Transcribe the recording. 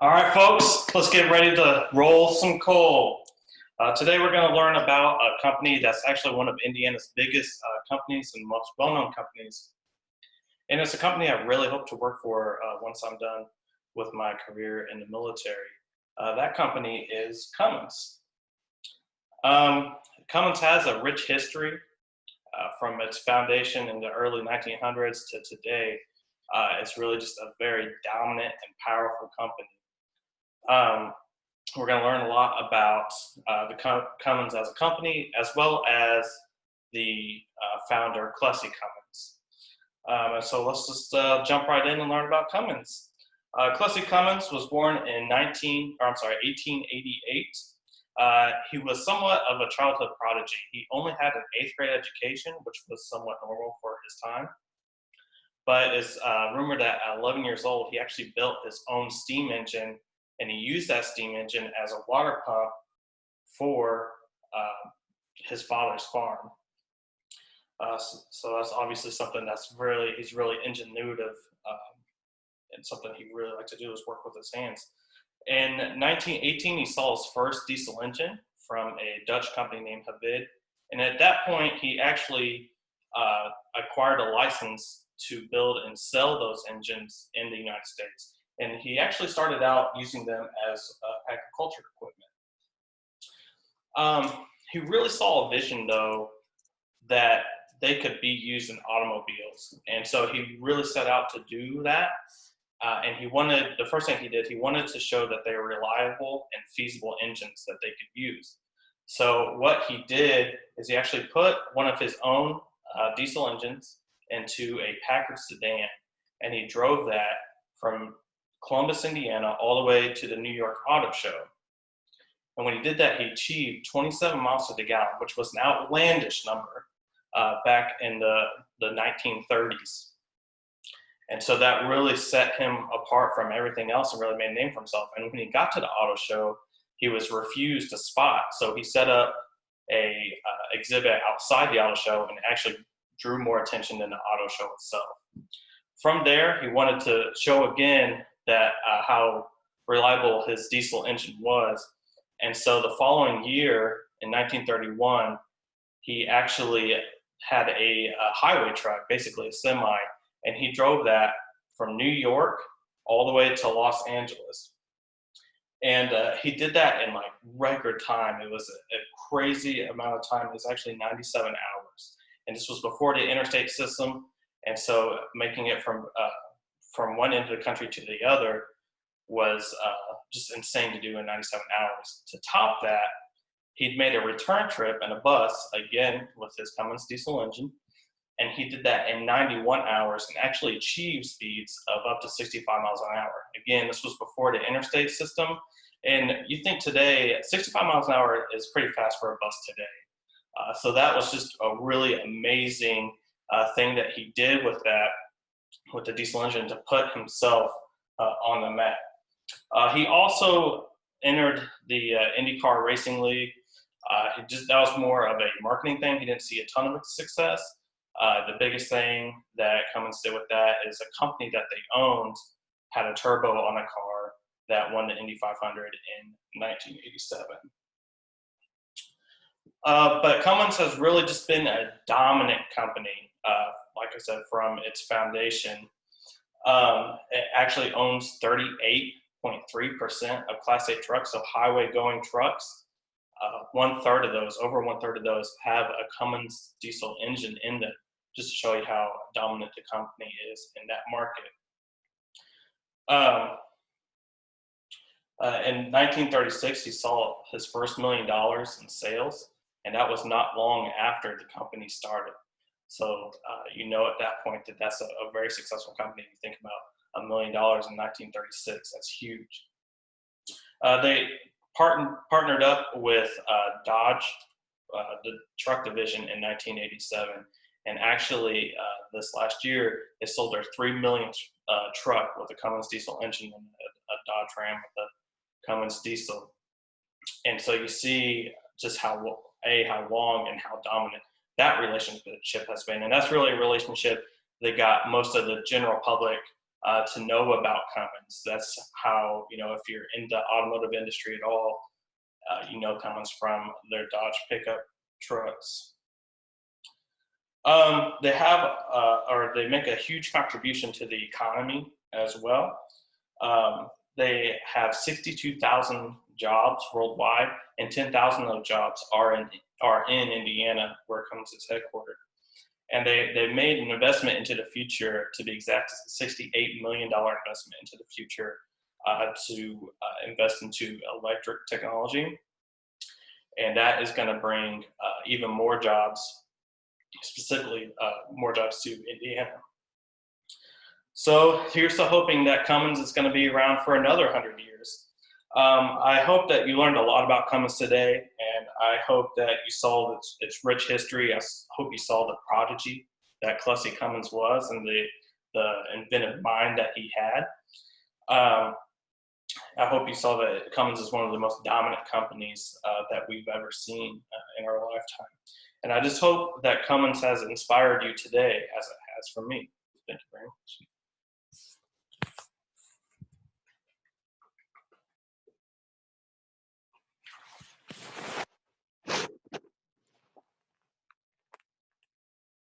All right, folks, let's get ready to roll some coal. Today we're going to learn about a company that's actually one of Indiana's biggest companies and most well-known companies. And it's a company I really hope to work for once I'm done with my career in the military. That company is Cummins. Cummins has a rich history from its foundation in the early 1900s to today. It's really just a very dominant and powerful company. We're going to learn a lot about the Cummins as a company, as well as the founder, Plessy Cummins. So let's just jump right in and learn about Cummins. Plessy Cummins was born in 1888. He was somewhat of a childhood prodigy. He only had an 8th grade education, which was somewhat normal for his time. But it's rumored that at 11 years old, he actually built his own steam engine, and he used that steam engine as a water pump for his father's farm. So that's obviously something he's really ingenuitive, and something he really liked to do is work with his hands. In 1918, he saw his first diesel engine from a Dutch company named Hevig, and at that point, he actually acquired a license to build and sell those engines in the United States. And he actually started out using them as agriculture equipment. He really saw a vision, though, that they could be used in automobiles. And so he really set out to do that. And the first thing he did, he wanted to show that they were reliable and feasible engines that they could use. So what he did is he actually put one of his own diesel engines into a Packard sedan, and he drove that from Columbus, Indiana, all the way to the New York Auto Show. And when he did that, he achieved 27 miles to the gallon, which was an outlandish number back in the 1930s. And so that really set him apart from everything else and really made a name for himself. And when he got to the auto show, he was refused a spot. So he set up a exhibit outside the auto show and actually drew more attention than the auto show itself. From there, he wanted to show again that how reliable his diesel engine was. And so the following year, in 1931, he actually had a highway truck, basically a semi, and he drove that from New York all the way to Los Angeles. And he did that in like record time. It was a crazy amount of time. It was actually 97 hours. And this was before the interstate system. And so making it from one end of the country to the other was just insane to do in 97 hours. To top that, he'd made a return trip in a bus, again, with his Cummins diesel engine, and he did that in 91 hours and actually achieved speeds of up to 65 miles an hour. Again, this was before the interstate system, and you think today, 65 miles an hour is pretty fast for a bus today. So that was just a really amazing thing that he did with the diesel engine to put himself on the map. He also entered the IndyCar Racing League. That was more of a marketing thing. He didn't see a ton of success. The biggest thing that Cummins did with that is a company that they owned had a turbo on a car that won the Indy 500 in 1987. But Cummins has really just been a dominant company, like I said, from its foundation. It actually owns 38.3% of Class 8 trucks, so highway-going trucks. Over one third of those have a Cummins diesel engine in them, just to show you how dominant the company is in that market. In 1936, he saw his first $1 million in sales, and that was not long after the company started. So at that point that's a very successful company. You think about $1 million in 1936, that's huge. They partnered up with Dodge, the truck division, in 1987. And actually, this last year, they sold their 3 millionth truck with a Cummins diesel engine and a Dodge Ram with a Cummins diesel. And so you see just how long and how dominant that relationship has been. And that's really a relationship that got most of the general public to know about Cummins. That's how, if you're in the automotive industry at all, Cummins from their Dodge pickup trucks. They have, or they make a huge contribution to the economy as well. They have 62,000 jobs worldwide, and 10,000 of those jobs are in Indiana, where Cummins is headquartered. And they made an investment into the future, to be exact, $68 million investment into the future to invest into electric technology. And that is going to bring even more jobs, specifically more jobs to Indiana. So here's to hoping that Cummins is going to be around for another 100 years. I hope that you learned a lot about Cummins today, and I hope that you saw its rich history. I hope you saw the prodigy that Clussy Cummins was, and the inventive mind that he had. I hope you saw that Cummins is one of the most dominant companies that we've ever seen in our lifetime. And I just hope that Cummins has inspired you today as it has for me. Thank you very much.